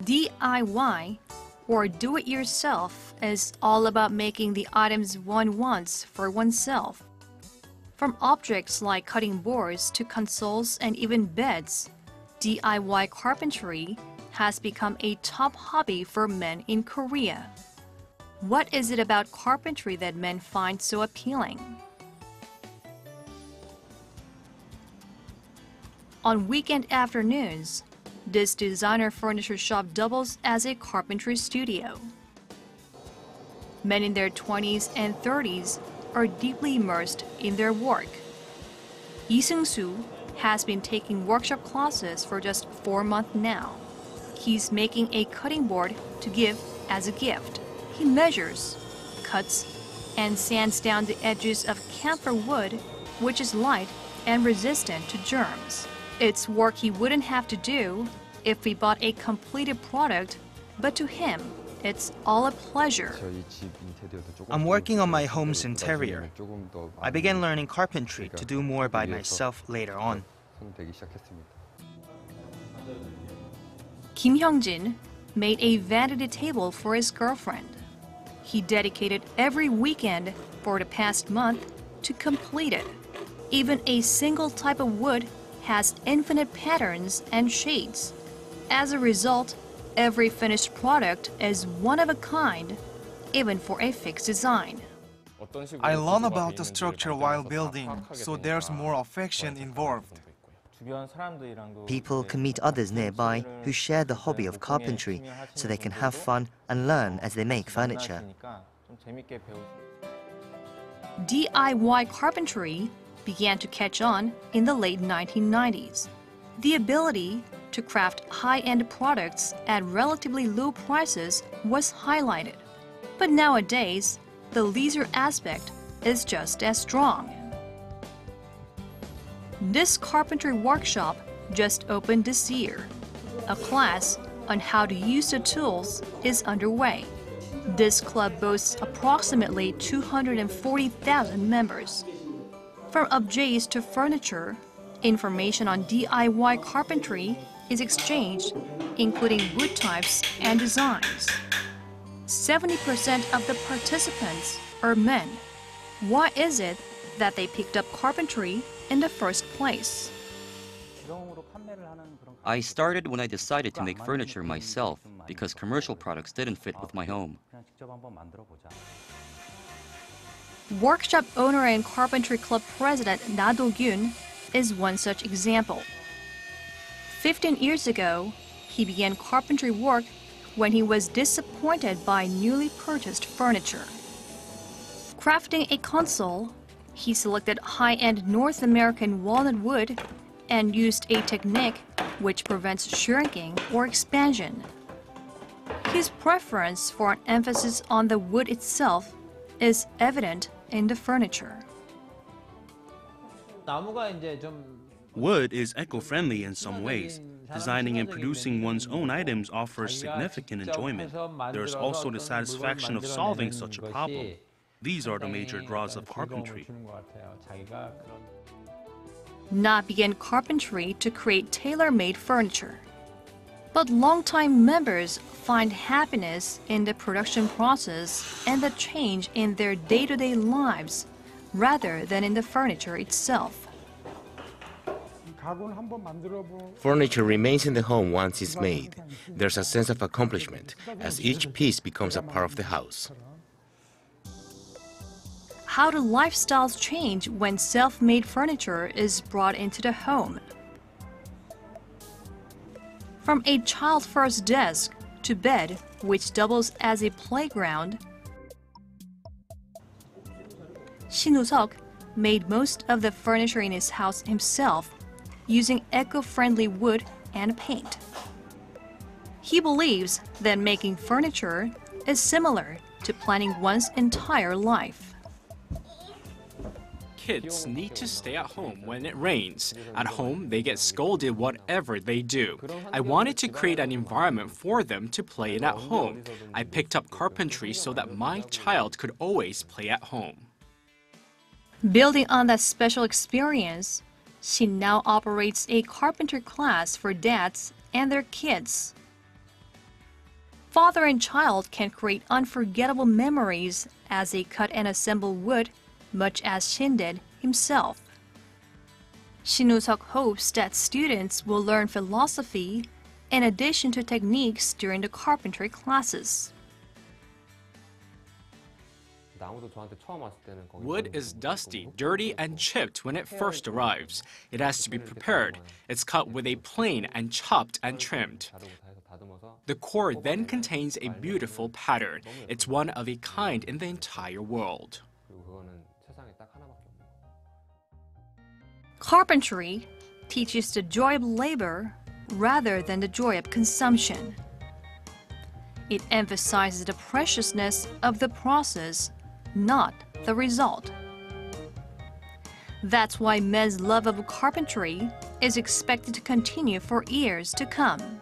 DIY, or do-it-yourself, is all about making the items one wants for oneself. From objects like cutting boards to consoles and even beds, DIY carpentry has become a top hobby for men in Korea. What is it about carpentry that men find so appealing? On weekend afternoons, this designer furniture shop doubles as a carpentry studio. Men in their 20s and 30s are deeply immersed in their work. Seung-su has been taking workshop classes for just 4 months now. He's making a cutting board to give as a gift. He measures, cuts, and sands down the edges of camphor wood, which is light and resistant to germs. It's work he wouldn't have to do if he bought a completed product, but to him, it's all a pleasure. I'm working on my home's interior. I began learning carpentry to do more by myself later on. Kim Hyung-jin made a vanity table for his girlfriend. He dedicated every weekend for the past month to complete it. Even a single type of wood has infinite patterns and shades. As a result, every finished product is one of a kind, even for a fixed design. I learn about the structure while building, so there's more affection involved. People can meet others nearby who share the hobby of carpentry, so they can have fun and learn as they make furniture. DIY carpentry began to catch on in the late 1990s. The ability to craft high-end products at relatively low prices was highlighted. But nowadays, the leisure aspect is just as strong. This carpentry workshop just opened this year. A class on how to use the tools is underway. This club boasts approximately 240,000 members. From objects to furniture, information on DIY carpentry is exchanged, including wood types and designs. 70% of the participants are men. Why is it that they picked up carpentry in the first place? I started when I decided to make furniture myself because commercial products didn't fit with my home. Workshop owner and Carpentry Club president Na Do-gyun is one such example. 15 years ago, he began carpentry work when he was disappointed by newly purchased furniture. Crafting a console, he selected high-end North American walnut wood and used a technique which prevents shrinking or expansion. His preference for an emphasis on the wood itself is evident in the furniture. Wood is eco-friendly in some ways. Designing and producing one's own items offers significant enjoyment. There's also the satisfaction of solving such a problem. These are the major draws of carpentry. Na began carpentry to create tailor-made furniture. But longtime members find happiness in the production process and the change in their day-to-day lives rather than in the furniture itself. Furniture remains in the home once it's made. There's a sense of accomplishment as each piece becomes a part of the house. How do lifestyles change when self-made furniture is brought into the home? From a child-first desk to bed, which doubles as a playground, Shin Woo-seok made most of the furniture in his house himself, using eco-friendly wood and paint. He believes that making furniture is similar to planning one's entire life. Kids need to stay at home when it rains. At home, they get scolded whatever they do. I wanted to create an environment for them to play in at home. I picked up carpentry so that my child could always play at home. Building on that special experience, she now operates a carpentry class for dads and their kids. Father and child can create unforgettable memories as they cut and assemble wood, much as SHIN did himself. Shin Woo-seok hopes that students will learn philosophy in addition to techniques during the carpentry classes. Wood is dusty, dirty, and chipped when it first arrives. It has to be prepared. It's cut with a plane and chopped and trimmed. The core then contains a beautiful pattern. It's one of a kind in the entire world. Carpentry teaches the joy of labor rather than the joy of consumption. It emphasizes the preciousness of the process, not the result. That's why men's love of carpentry is expected to continue for years to come.